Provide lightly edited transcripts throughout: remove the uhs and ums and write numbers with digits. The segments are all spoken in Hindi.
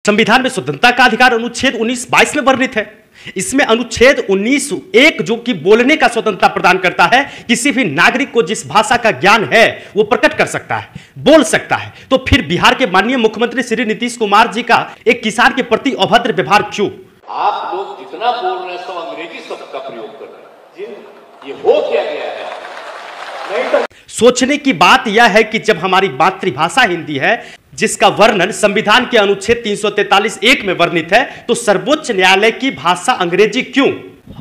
संविधान में स्वतंत्रता का अधिकार अनुच्छेद 19(22) में वर्णित है। इसमें अनुच्छेद 19(1) जो कि बोलने का स्वतंत्रता प्रदान करता है, किसी भी नागरिक को जिस भाषा का ज्ञान है वो प्रकट कर सकता है, बोल सकता है। तो फिर बिहार के माननीय मुख्यमंत्री श्री नीतीश कुमार जी का एक किसान के प्रति अभद्र व्यवहार क्यों? आप लोग जितना बोल रहे हैं सब अंग्रेजी शब्द का प्रयोग कर रहे हैं, ये हो क्या गया है? नहीं तो सोचने की बात यह है कि जब हमारी मातृभाषा हिंदी है, जिसका वर्णन संविधान के अनुच्छेद 343(1) में वर्णित है, तो सर्वोच्च न्यायालय की भाषा अंग्रेजी क्यों?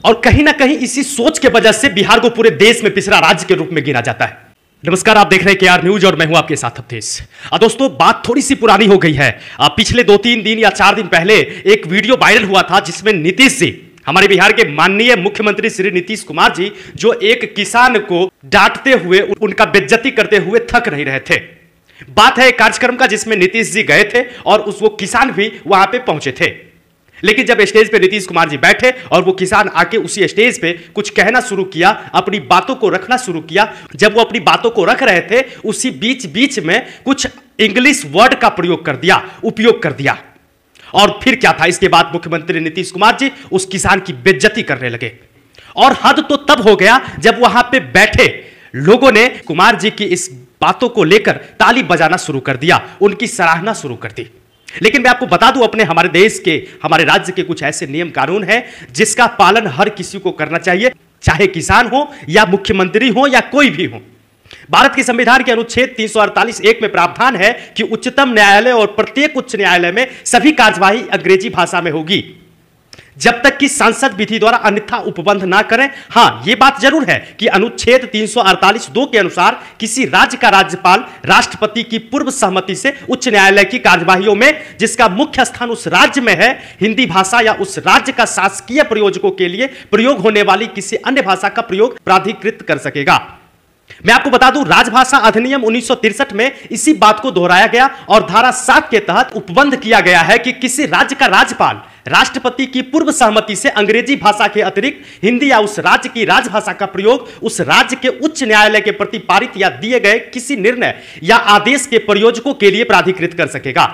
और कहीं ना कहीं इसी सोच के वजह से बिहार को पूरे देश में पिछड़ा राज्य के रूप में गिना जाता है। नमस्कार, आप देख रहे हैं KR न्यूज और मैं हूं आपके साथ अवधेश। दोस्तों, बात थोड़ी सी पुरानी हो गई है। पिछले 2-3 दिन या 4 दिन पहले एक वीडियो वायरल हुआ था जिसमें नीतीश जी, हमारे बिहार के माननीय मुख्यमंत्री श्री नीतीश कुमार जी, जो एक किसान को डांटते हुए, उनका बेइज्जती करते हुए थक नहीं रहे थे। बात है एक कार्यक्रम का जिसमें नीतीश जी गए थे और वो किसान भी वहां पे पहुंचे थे। लेकिन जब स्टेज पे नीतीश कुमार जी बैठे और वो किसान आके उसी स्टेज पे कुछ कहना शुरू किया, अपनी बातों को रखना शुरू किया, जब वो अपनी बातों को रख रहे थे, उसी बीच बीच में कुछ इंग्लिश वर्ड का उपयोग कर दिया। और फिर क्या था, इसके बाद मुख्यमंत्री नीतीश कुमार जी उस किसान की बेइज्जती करने लगे। और हद तो तब हो गया जब वहां पे बैठे लोगों ने कुमार जी की इस बातों को लेकर ताली बजाना शुरू कर दिया, उनकी सराहना शुरू कर दी। लेकिन मैं आपको बता दूं, हमारे देश के, हमारे राज्य के कुछ ऐसे नियम कानून हैं जिसका पालन हर किसी को करना चाहिए, चाहे किसान हो या मुख्यमंत्री हो या कोई भी हो। भारत के संविधान के अनुच्छेद 348(1) में प्रावधान है कि उच्चतम न्यायालय और प्रत्येक उच्च न्यायालय में सभी कार्यवाही अंग्रेजी भाषा में होगी, जब तक कि संसद विधि द्वारा अन्यथा उपबंध ना करें। हां, यह बात जरूर है कि अनुच्छेद 348(2) के अनुसार किसी राज्य का राज्यपाल राष्ट्रपति की पूर्व सहमति से उच्च न्यायालय की कार्यवाहियों में, जिसका मुख्य स्थान उस राज्य में है, हिंदी भाषा या उस राज्य का शासकीय प्रयोजकों के लिए प्रयोग होने वाली किसी अन्य भाषा का प्रयोग प्राधिकृत कर सकेगा। मैं आपको बता दूं, राजभाषा अधिनियम 1963 में इसी बात को दोहराया गया और धारा 7 के तहत उपबंध किया गया है कि किसी राज्य का राज्यपाल राष्ट्रपति की पूर्व सहमति से अंग्रेजी भाषा के अतिरिक्त हिंदी या उस राज्य की राजभाषा का प्रयोग उस राज्य के उच्च न्यायालय के प्रति पारित या दिए गए किसी निर्णय या आदेश के प्रयोजकों के लिए प्राधिकृत कर सकेगा।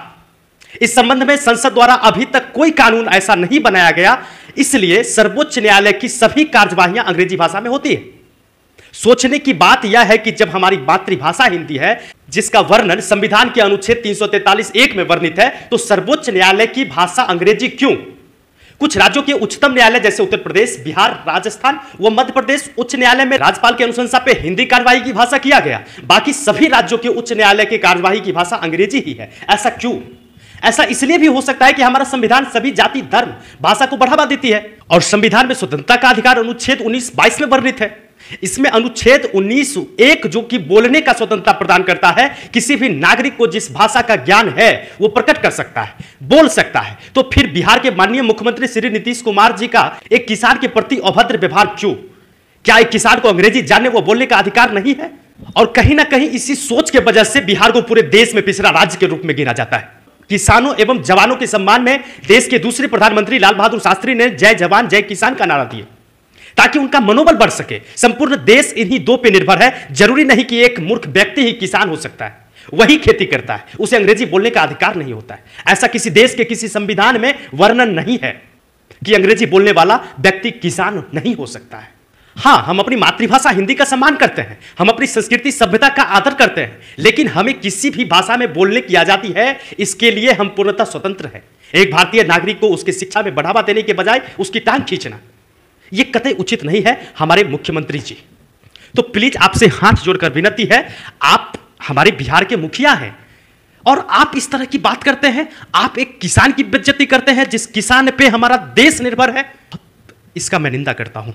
इस संबंध में संसद द्वारा अभी तक कोई कानून ऐसा नहीं बनाया गया, इसलिए सर्वोच्च न्यायालय की सभी कार्यवाहियां अंग्रेजी भाषा में होती है। सोचने की बात यह है कि जब हमारी मातृभाषा हिंदी है, जिसका वर्णन संविधान के अनुच्छेद 343(1) में वर्णित है, तो सर्वोच्च न्यायालय की भाषा अंग्रेजी क्यों? कुछ राज्यों के उच्चतम न्यायालय जैसे उत्तर प्रदेश, बिहार, राजस्थान व मध्य प्रदेश उच्च न्यायालय में राज्यपाल की अनुशंसा पे हिंदी कार्यवाही की भाषा किया गया। बाकी सभी राज्यों के उच्च न्यायालय की कार्यवाही की भाषा अंग्रेजी ही है। ऐसा क्यों? ऐसा इसलिए भी हो सकता है कि हमारा संविधान सभी जाति, धर्म, भाषा को बढ़ावा देती है और संविधान में स्वतंत्रता का अधिकार अनुच्छेद 19(22) में वर्णित है। इसमें अनुच्छेद 19(1) जो कि बोलने का स्वतंत्रता प्रदान करता है, किसी भी नागरिक को जिस भाषा का ज्ञान है वो प्रकट कर सकता है, बोल सकता है। तो फिर बिहार के माननीय मुख्यमंत्री श्री नीतीश कुमार जी का एक किसान के प्रति अभद्र व्यवहार क्यों? क्या एक किसान को अंग्रेजी जानने व बोलने का अधिकार नहीं है? और कहीं ना कहीं इसी सोच के वजह से बिहार को पूरे देश में पिछड़ा राज्य के रूप में गिना जाता है। किसानों एवं जवानों के सम्मान में देश के दूसरे प्रधानमंत्री लाल बहादुर शास्त्री ने जय जवान जय किसान का नारा दिया, ताकि उनका मनोबल बढ़ सके। संपूर्ण देश इन्हीं दो पे निर्भर है। जरूरी नहीं कि एक मूर्ख व्यक्ति ही किसान हो सकता है, वही खेती करता है, उसे अंग्रेजी बोलने का अधिकार नहीं होता है। ऐसा किसी देश के किसी संविधान में वर्णन नहीं है कि अंग्रेजी बोलने वाला व्यक्ति किसान नहीं हो सकता है। हां, हम अपनी मातृभाषा हिंदी का सम्मान करते हैं, हम अपनी संस्कृति सभ्यता का आदर करते हैं, लेकिन हमें किसी भी भाषा में बोलने की आजादी है, इसके लिए हम पूर्णतः स्वतंत्र हैं। एक भारतीय नागरिक को उसकी शिक्षा में बढ़ावा देने के बजाय उसकी टांग खींचना, यह कतई उचित नहीं है हमारे मुख्यमंत्री जी। तो प्लीज आपसे हाथ जोड़कर विनती है, आप हमारे बिहार के मुखिया हैं और आप इस तरह की बात करते हैं, आप एक किसान की बेइज्जती करते हैं जिस किसान पे हमारा देश निर्भर है। इसका मैं निंदा करता हूं,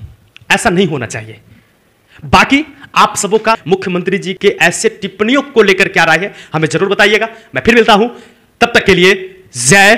ऐसा नहीं होना चाहिए। बाकी आप सबों का मुख्यमंत्री जी के ऐसे टिप्पणियों को लेकर क्या राय है, हमें जरूर बताइएगा। मैं फिर मिलता हूं, तब तक के लिए जय